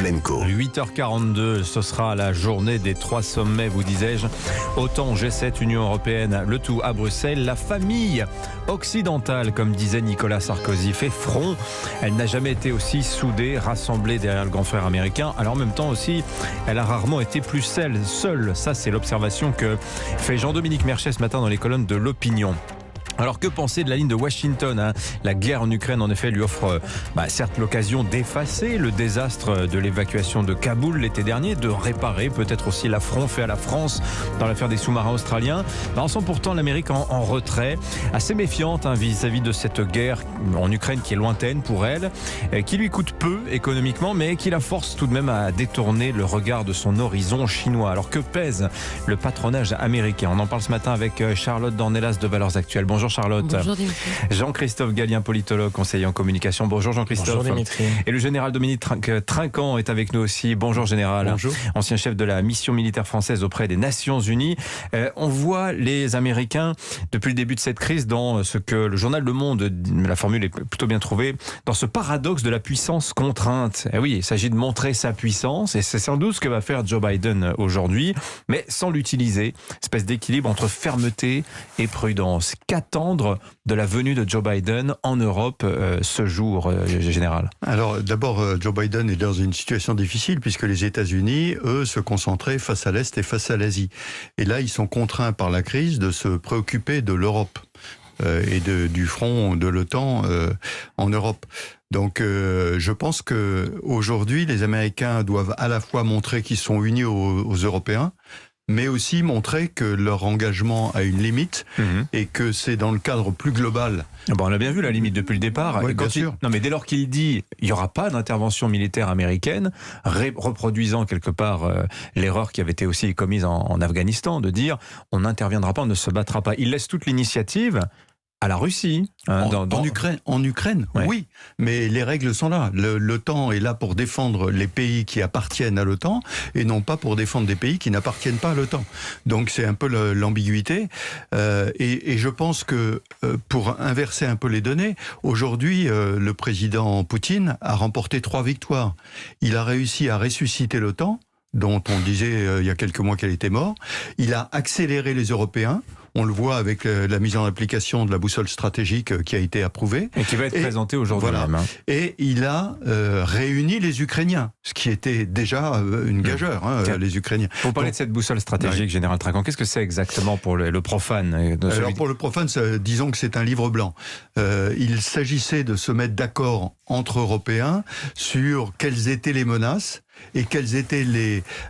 Pavlenko. 8h42, ce sera la journée des 3 sommets, vous disais-je. OTAN, G7, Union européenne, le tout à Bruxelles. La famille occidentale, comme disait Nicolas Sarkozy, fait front. Elle n'a jamais été aussi soudée, rassemblée derrière le grand frère américain. Alors en même temps aussi, elle a rarement été plus seule. Ça, c'est l'observation que fait Jean-Dominique Merchet ce matin dans les colonnes de l'Opinion. Alors que penser de la ligne de Washington ? La guerre en Ukraine en effet lui offre certes l'occasion d'effacer le désastre de l'évacuation de Kaboul l'été dernier, de réparer peut-être aussi l'affront fait à la France dans l'affaire des sous-marins australiens. On sent pourtant l'Amérique en retrait, assez méfiante vis-à-vis de cette guerre en Ukraine qui est lointaine pour elle, qui lui coûte peu économiquement mais qui la force tout de même à détourner le regard de son horizon chinois. Alors que pèse le patronage américain ? On en parle ce matin avec Charlotte Dornelas de Valeurs Actuelles. Bonjour Charlotte. Bonjour Dimitri. Jean-Christophe Gallien, politologue, conseiller en communication. Bonjour Jean-Christophe. Bonjour Dimitri. Et le général Dominique Trinquant est avec nous aussi. Bonjour général. Bonjour. Ancien chef de la mission militaire française auprès des Nations Unies. On voit les Américains depuis le début de cette crise dans ce que le journal Le Monde, la formule est plutôt bien trouvée, dans ce paradoxe de la puissance contrainte. Et oui, il s'agit de montrer sa puissance et c'est sans doute ce que va faire Joe Biden aujourd'hui, mais sans l'utiliser. Espèce d'équilibre entre fermeté et prudence. Qu'attendre de la venue de Joe Biden en Europe ce jour, général ? Alors d'abord, Joe Biden est dans une situation difficile puisque les États-Unis, eux, se concentraient face à l'Est et face à l'Asie. Et là, ils sont contraints par la crise de se préoccuper de l'Europe et du front de l'OTAN en Europe. Donc je pense qu'aujourd'hui, les Américains doivent à la fois montrer qu'ils sont unis aux Européens, mais aussi montrer que leur engagement a une limite et que c'est dans le cadre plus global. On a bien vu la limite depuis le départ. Oui, bien sûr. Non, mais dès lors qu'il dit il n'y aura pas d'intervention militaire américaine, reproduisant quelque part l'erreur qui avait été aussi commise en Afghanistan, de dire on n'interviendra pas, on ne se battra pas. Il laisse toute l'initiative à la Russie. En Ukraine, oui, mais les règles sont là. L'OTAN est là pour défendre les pays qui appartiennent à l'OTAN et non pas pour défendre des pays qui n'appartiennent pas à l'OTAN. Donc c'est un peu l'ambiguïté. Et je pense que pour inverser un peu les données, aujourd'hui, le président Poutine a remporté 3 victoires. Il a réussi à ressusciter l'OTAN, dont on disait il y a quelques mois qu'elle était morte. Il a accéléré les Européens. On le voit avec la mise en application de la boussole stratégique qui a été approuvée. Et qui va être présentée aujourd'hui même. Et il a réuni les Ukrainiens, ce qui était déjà une gageure, les Ukrainiens. Pour parler de cette boussole stratégique, général Trinquant, qu'est-ce que c'est exactement pour le profane ? Alors pour le profane, disons que c'est un livre blanc. Il s'agissait de se mettre d'accord entre Européens sur quelles étaient les menaces et quelles étaient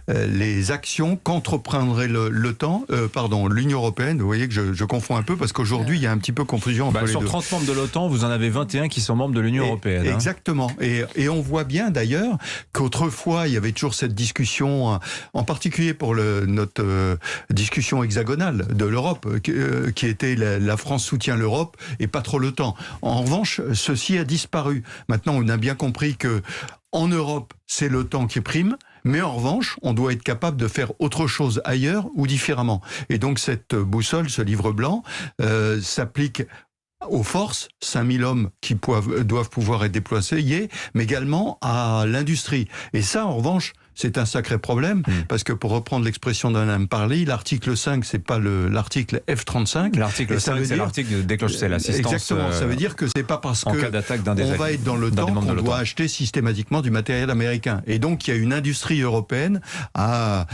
les actions qu'entreprendrait l'Union européenne. Vous voyez que je confonds un peu parce qu'aujourd'hui il y a un petit peu confusion entre les deux. Sur 30 membres de l'OTAN, vous en avez 21 qui sont membres de l'Union européenne. Exactement. Et on voit bien d'ailleurs qu'autrefois il y avait toujours cette discussion, en particulier pour notre discussion hexagonale de l'Europe, qui était la France soutient l'Europe et pas trop l'OTAN. En revanche, ceci a disparu. Maintenant, on a bien compris que en Europe, c'est l'OTAN qui prime, mais en revanche, on doit être capable de faire autre chose ailleurs ou différemment. Et donc cette boussole, ce livre blanc, s'applique aux forces, 5000 hommes qui doivent pouvoir être déployés, mais également à l'industrie. Et ça, en revanche, c'est un sacré problème, parce que pour reprendre l'expression d'un homme parlé, l'article 5, c'est pas l'article F-35. L'article 5, c'est l'article de déclenche, c'est l'assistance. Exactement, ça veut dire que c'est pas parce en cas d'attaque d'un on va être dans l'OTAN qu'on doit acheter systématiquement du matériel américain. Et donc, il y a une industrie européenne à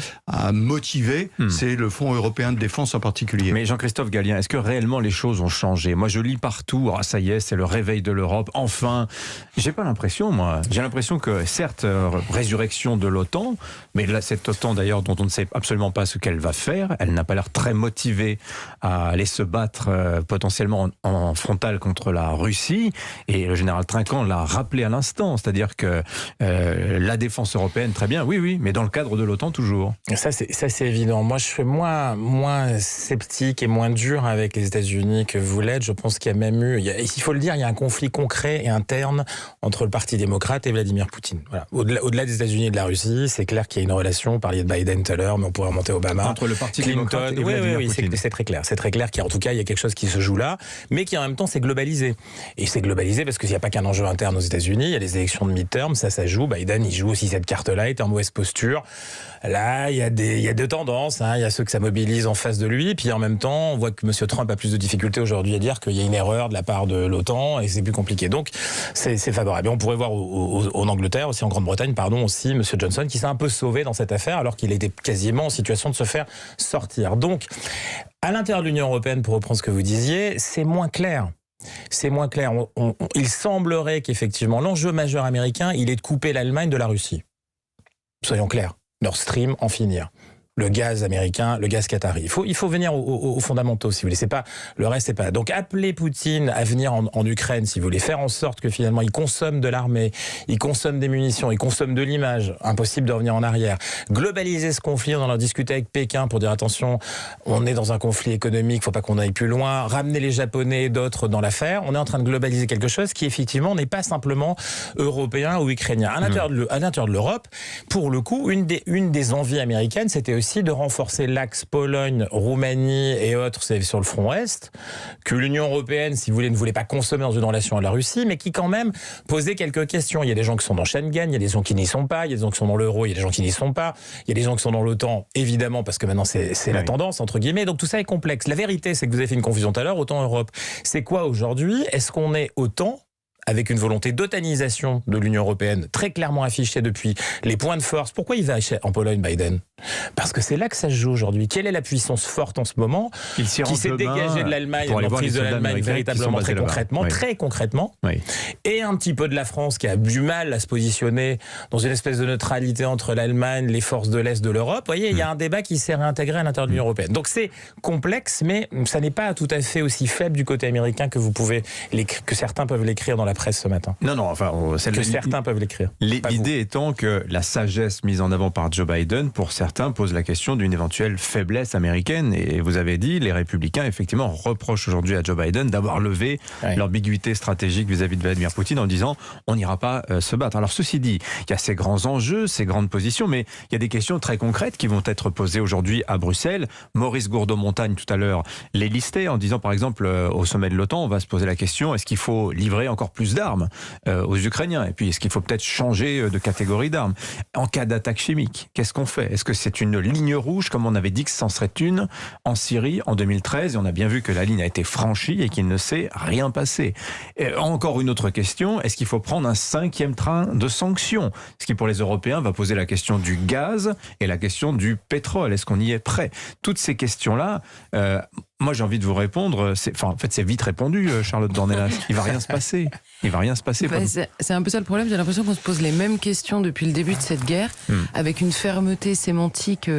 motiver, c'est le Fonds européen de défense en particulier. Mais Jean-Christophe Gallien, est-ce que réellement les choses ont changé ? Moi, je lis partout, ça y est, c'est le réveil de l'Europe, enfin. J'ai pas l'impression, moi. J'ai l'impression que, certes, résurrection de l'OTAN, mais là, cette OTAN d'ailleurs dont on ne sait absolument pas ce qu'elle va faire, elle n'a pas l'air très motivée à aller se battre potentiellement en frontal contre la Russie, et le général Trinquant l'a rappelé à l'instant, c'est-à-dire que la défense européenne, très bien, oui, mais dans le cadre de l'OTAN toujours. Ça c'est évident. Moi je suis moins sceptique et moins dur avec les États-Unis que vous l'êtes. Je pense qu'il y a même eu, il faut le dire, il y a un conflit concret et interne entre le Parti démocrate et Vladimir Poutine. Voilà. Au-delà des États-Unis et de la Russie, Russie. C'est clair qu'il y a une relation, on parlait de Biden tout à l'heure, mais on pourrait remonter Obama. Entre le Parti Clinton, démocrate et Vladimir Poutine. C'est très clair. C'est très clair qu'en tout cas, il y a quelque chose qui se joue là, mais qui en même temps, c'est globalisé. Et c'est globalisé parce qu'il n'y a pas qu'un enjeu interne aux États-Unis, il y a les élections de midterm, ça joue. Biden, il joue aussi cette carte-là, il est en mauvaise posture. Là, il y a deux tendances. Il y a ceux que ça mobilise en face de lui, puis en même temps, on voit que M. Trump a plus de difficultés aujourd'hui à dire qu'il y a une erreur de la part de l'OTAN et c'est plus compliqué. Donc, c'est favorable. Et on pourrait voir en Angleterre, aussi en Grande-Bretagne, aussi M. Johnson qui s'est un peu sauvé dans cette affaire alors qu'il était quasiment en situation de se faire sortir. Donc, à l'intérieur de l'Union européenne, pour reprendre ce que vous disiez, c'est moins clair. C'est moins clair. Il semblerait qu'effectivement, l'enjeu majeur américain, il est de couper l'Allemagne de la Russie. Soyons clairs. Nord Stream, en finir. Le gaz américain, le gaz qatari. Il faut venir aux fondamentaux, si vous voulez. C'est pas, le reste, c'est pas. Donc, appeler Poutine à venir en Ukraine, si vous voulez, faire en sorte que finalement, il consomme de l'armée, il consomme des munitions, il consomme de l'image. Impossible de revenir en arrière. Globaliser ce conflit, on en a discuté avec Pékin pour dire attention, on est dans un conflit économique, faut pas qu'on aille plus loin. Ramener les Japonais et d'autres dans l'affaire. On est en train de globaliser quelque chose qui, effectivement, n'est pas simplement européen ou ukrainien. À l'intérieur de l'Europe, pour le coup, une des envies américaines, c'était aussi de renforcer l'axe Pologne, Roumanie et autres sur le front Est, que l'Union européenne, si vous voulez, ne voulait pas consommer dans une relation à la Russie, mais qui quand même posait quelques questions. Il y a des gens qui sont dans Schengen, il y a des gens qui n'y sont pas, il y a des gens qui sont dans l'euro, il y a des gens qui n'y sont pas, il y a des gens qui sont dans l'OTAN, évidemment, parce que maintenant c'est la tendance, entre guillemets, donc tout ça est complexe. La vérité, c'est que vous avez fait une confusion tout à l'heure, OTAN-Europe. C'est quoi aujourd'hui? Est-ce qu'on est OTAN avec une volonté d'otanisation de l'Union européenne très clairement affichée depuis les points de force? Pourquoi il va en Pologne, Biden? Parce que c'est là que ça se joue aujourd'hui. Quelle est la puissance forte en ce moment qui s'est dégagée de l'Allemagne, l'emprise de l'Allemagne véritablement très concrètement, très concrètement, et un petit peu de la France qui a du mal à se positionner dans une espèce de neutralité entre l'Allemagne, les forces de l'Est de l'Europe. Vous voyez, il y a un débat qui s'est réintégré à l'intérieur de l'Union européenne. Donc c'est complexe, mais ça n'est pas tout à fait aussi faible du côté américain que certains peuvent l'écrire dans la presse ce matin. Non, certains peuvent l'écrire. L'idée étant que la sagesse mise en avant par Joe Biden, pour certains, pose la question d'une éventuelle faiblesse américaine. Et vous avez dit, les républicains, effectivement, reprochent aujourd'hui à Joe Biden d'avoir levé l'ambiguïté stratégique vis-à-vis de Vladimir Poutine en disant on n'ira pas se battre. Alors ceci dit, il y a ces grands enjeux, ces grandes positions, mais il y a des questions très concrètes qui vont être posées aujourd'hui à Bruxelles. Maurice Gourdeau-Montagne, tout à l'heure, les listait en disant, par exemple, au sommet de l'OTAN, on va se poser la question, est-ce qu'il faut livrer encore plus d'armes aux Ukrainiens? Et puis, est-ce qu'il faut peut-être changer de catégorie d'armes? En cas d'attaque chimique, qu'est-ce qu'on fait? Est-ce que c'est une ligne rouge, comme on avait dit que c'en serait une en Syrie en 2013? Et on a bien vu que la ligne a été franchie et qu'il ne s'est rien passé. Et encore une autre question, est-ce qu'il faut prendre un 5e train de sanctions? Ce qui, pour les Européens, va poser la question du gaz et la question du pétrole. Est-ce qu'on y est prêt? Toutes ces questions-là, moi, j'ai envie de vous répondre. En fait, c'est vite répondu, Charlotte Dornelas. Il va rien se passer. Il va rien se passer. C'est un peu ça le problème. J'ai l'impression qu'on se pose les mêmes questions depuis le début de cette guerre, avec une fermeté sémantique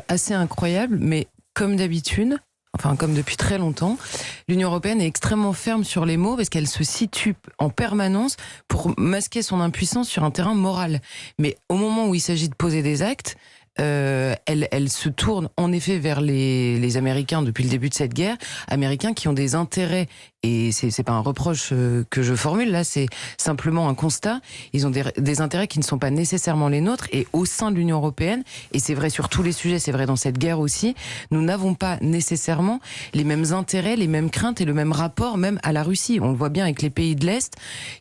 assez incroyable. Mais comme d'habitude, enfin comme depuis très longtemps, l'Union européenne est extrêmement ferme sur les mots parce qu'elle se situe en permanence pour masquer son impuissance sur un terrain moral. Mais au moment où il s'agit de poser des actes, elle se tourne en effet vers les Américains depuis le début de cette guerre, Américains qui ont des intérêts, et c'est pas un reproche que je formule là, c'est simplement un constat. Ils ont des intérêts qui ne sont pas nécessairement les nôtres, et au sein de l'Union européenne, et c'est vrai sur tous les sujets, c'est vrai dans cette guerre aussi, nous n'avons pas nécessairement les mêmes intérêts, les mêmes craintes et le même rapport même à la Russie. On le voit bien avec les pays de l'Est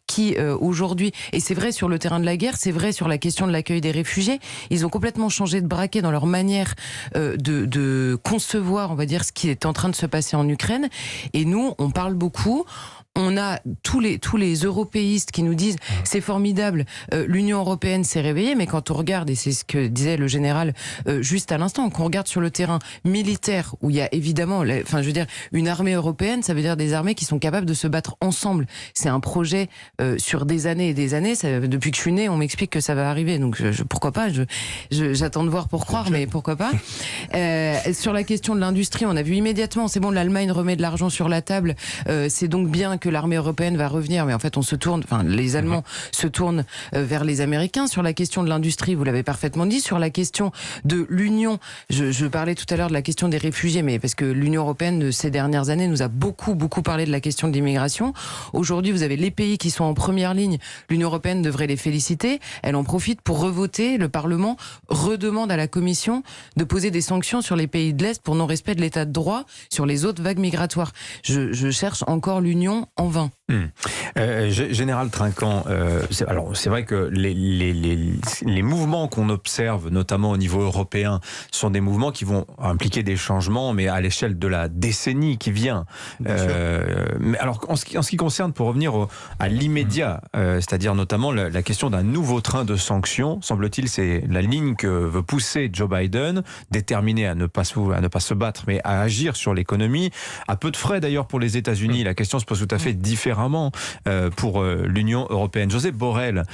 qui aujourd'hui, et c'est vrai sur le terrain de la guerre, c'est vrai sur la question de l'accueil des réfugiés, ils ont complètement changé de braquet dans leur manière de concevoir, on va dire, ce qui est en train de se passer en Ukraine. Et nous, on parle beaucoup. On a tous les européistes qui nous disent c'est formidable, l'Union européenne s'est réveillée, mais quand on regarde, et c'est ce que disait le général juste à l'instant, quand on regarde sur le terrain militaire, où il y a évidemment, une armée européenne, ça veut dire des armées qui sont capables de se battre ensemble. C'est un projet sur des années et des années. Depuis que je suis née, on m'explique que ça va arriver, donc pourquoi pas, j'attends de voir pour croire, mais pourquoi pas. Sur la question de l'industrie, on a vu immédiatement, c'est bon, l'Allemagne remet de l'argent sur la table, c'est donc bien que l'armée européenne va revenir, mais en fait, les Allemands se tournent vers les Américains. Sur la question de l'industrie, vous l'avez parfaitement dit. Sur la question de l'Union, je parlais tout à l'heure de la question des réfugiés, mais parce que l'Union européenne, ces dernières années, nous a beaucoup parlé de la question de l'immigration. Aujourd'hui, vous avez les pays qui sont en première ligne. L'Union européenne devrait les féliciter. Elle en profite pour revoter. Le Parlement redemande à la Commission de poser des sanctions sur les pays de l'Est pour non-respect de l'état de droit sur les autres vagues migratoires. Je cherche encore l'Union en vain. Général Trinquant, c'est vrai que les mouvements qu'on observe, notamment au niveau européen, sont des mouvements qui vont impliquer des changements, mais à l'échelle de la décennie qui vient. Mais alors, en ce qui concerne, pour revenir à l'immédiat, c'est-à-dire notamment la question d'un nouveau train de sanctions, semble-t-il, c'est la ligne que veut pousser Joe Biden, déterminé à ne pas se battre, mais à agir sur l'économie, à peu de frais d'ailleurs pour les États-Unis. La question se pose tout à fait différemment pour l'Union européenne. Josep Borrell,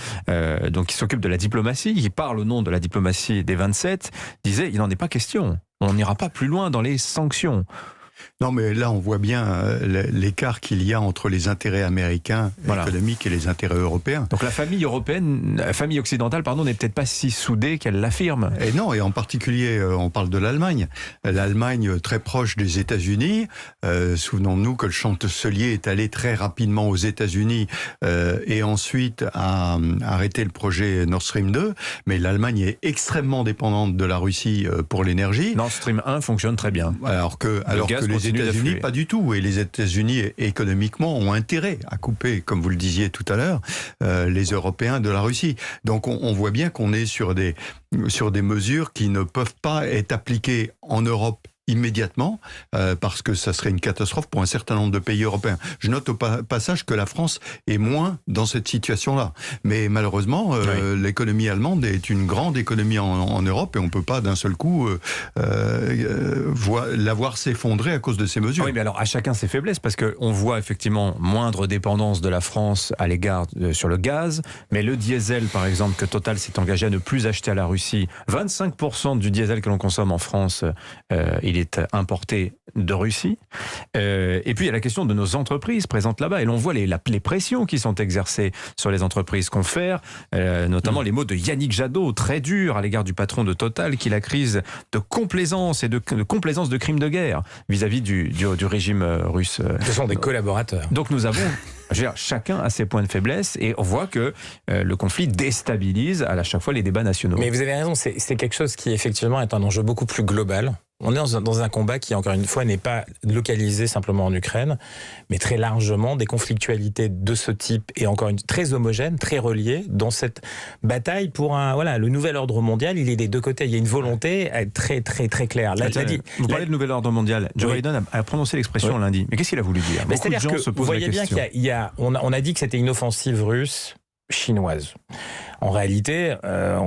donc qui s'occupe de la diplomatie, qui parle au nom de la diplomatie des 27, disait: il n'en est pas question. On n'ira pas plus loin dans les sanctions. Non, mais là, on voit bien l'écart qu'il y a entre les intérêts américains économiques et les intérêts européens. Donc la famille occidentale, n'est peut-être pas si soudée qu'elle l'affirme. Et non, et en particulier, on parle de l'Allemagne. L'Allemagne, très proche des États-Unis. Souvenons-nous que le chancelier est allé très rapidement aux États-Unis et ensuite a arrêté le projet Nord Stream 2. Mais l'Allemagne est extrêmement dépendante de la Russie pour l'énergie. Nord Stream 1 fonctionne très bien. Alors que les États-Unis, pas du tout. Et les États-Unis, économiquement, ont intérêt à couper, comme vous le disiez tout à l'heure, les Européens de la Russie. Donc on voit bien qu'on est sur des mesures qui ne peuvent pas être appliquées en Europe immédiatement, parce que ça serait une catastrophe pour un certain nombre de pays européens. Je note au passage que la France est moins dans cette situation-là. Mais malheureusement, l'économie allemande est une grande économie en Europe et on ne peut pas d'un seul coup la voir s'effondrer à cause de ces mesures. Oui, mais alors à chacun ses faiblesses, parce qu'on voit effectivement moindre dépendance de la France à l'égard sur le gaz, mais le diesel, par exemple, que Total s'est engagé à ne plus acheter à la Russie, 25% du diesel que l'on consomme en France, il est importé de Russie. Et puis il y a la question de nos entreprises présentes là-bas, et l'on voit les pressions qui sont exercées sur les entreprises confrères, notamment les mots de Yannick Jadot, très durs à l'égard du patron de Total, qui l'accuse de complaisance et de complaisance de crimes de guerre vis-à-vis du régime russe. Ce sont des collaborateurs. Donc nous avons chacun a ses points de faiblesse, et on voit que le conflit déstabilise à chaque fois les débats nationaux. Mais vous avez raison, c'est quelque chose qui effectivement est un enjeu beaucoup plus global. On est dans un combat qui, encore une fois, n'est pas localisé simplement en Ukraine, mais très largement des conflictualités de ce type, et encore très homogènes, très reliées, dans cette bataille pour le nouvel ordre mondial. Il est des deux côtés. Il y a une volonté très claire. Vous parlez de nouvel ordre mondial. Joe Biden a prononcé l'expression lundi. Mais qu'est-ce qu'il a voulu dire? Beaucoup de gens se posent la question. Vous voyez bien on a dit que c'était une offensive russe chinoise. En réalité,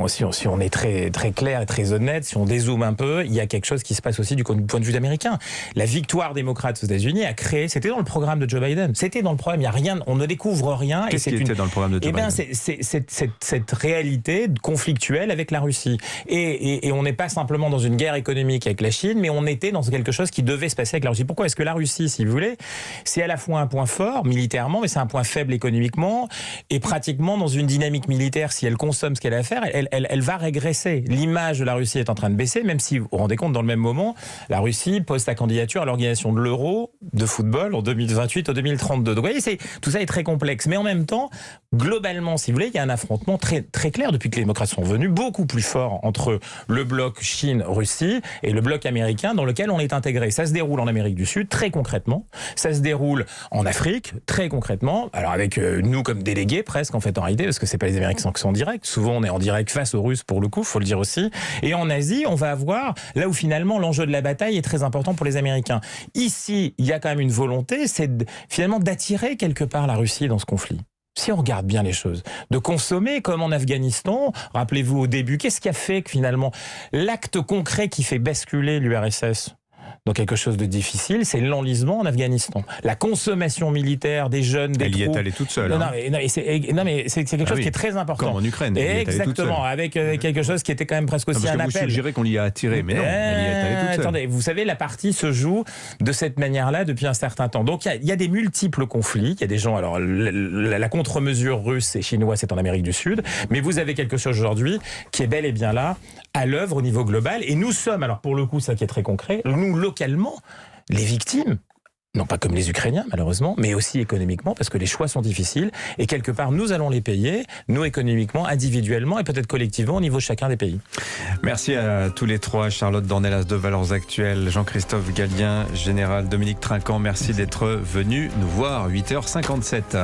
si on est très clair et très honnête, si on dézoome un peu, il y a quelque chose qui se passe aussi du point de vue américain. La victoire démocrate aux États-Unis a créé, c'était dans le programme de Joe Biden, c'était dans le programme, il y a rien, on ne découvre rien. Qu'est-ce qui était dans le programme de Joe Biden? C'est cette réalité conflictuelle avec la Russie. Et on n'est pas simplement dans une guerre économique avec la Chine, mais on était dans quelque chose qui devait se passer avec la Russie. Pourquoi est-ce que la Russie, si vous voulez, c'est à la fois un point fort militairement, mais c'est un point faible économiquement, et pratiquement dans une dynamique militaire, si elle consomme ce qu'elle a à faire, elle va régresser. L'image de la Russie est en train de baisser, même si, vous vous rendez compte, dans le même moment, la Russie pose sa candidature à l'organisation de l'Euro de football en 2028 ou 2032. Donc vous voyez, tout ça est très complexe. Mais en même temps, globalement, si vous voulez, il y a un affrontement très clair depuis que les démocrates sont venus, beaucoup plus fort entre le bloc Chine-Russie et le bloc américain dans lequel on est intégré. Ça se déroule en Amérique du Sud, très concrètement. Ça se déroule en Afrique, très concrètement. Alors avec nous comme délégués, presque, en fait, en réalité, parce que c'est pas les Américains qui sont en direct. Souvent, on est en direct face aux Russes, pour le coup, faut le dire aussi. Et en Asie, on va avoir là où finalement l'enjeu de la bataille est très important pour les Américains. Ici, il y a quand même une volonté, c'est finalement d'attirer quelque part la Russie dans ce conflit. Si on regarde bien les choses, de consommer comme en Afghanistan, rappelez-vous au début, qu'est-ce qui a fait que finalement l'acte concret qui fait basculer l'URSS, dans quelque chose de difficile, c'est l'enlisement en Afghanistan. La consommation militaire des jeunes, des Elle y troupes. est allée toute seule. Non, mais c'est quelque chose qui est très important. Comme en Ukraine. Elle y est allée toute seule. Exactement, avec quelque chose qui était quand même presque aussi parce un que appel. vous suggérez qu'on l'y a attiré, mais non, elle y est allée toute seule. Attendez, vous savez, la partie se joue de cette manière-là depuis un certain temps. Donc il y a des multiples conflits. Il y a des gens, alors la contre-mesure russe et chinoise, c'est en Amérique du Sud, mais vous avez quelque chose aujourd'hui qui est bel et bien là, à l'œuvre au niveau global. Et nous sommes, alors pour le coup, ça qui est très concret, nous localement, les victimes. Non pas comme les Ukrainiens, malheureusement, mais aussi économiquement, parce que les choix sont difficiles. Et quelque part, nous allons les payer, nous économiquement, individuellement et peut-être collectivement au niveau de chacun des pays. Merci à tous les trois. Charlotte Dornelas de Valeurs Actuelles, Jean-Christophe Gallien, Général Dominique Trinquant. Merci d'être venu nous voir. 8h57.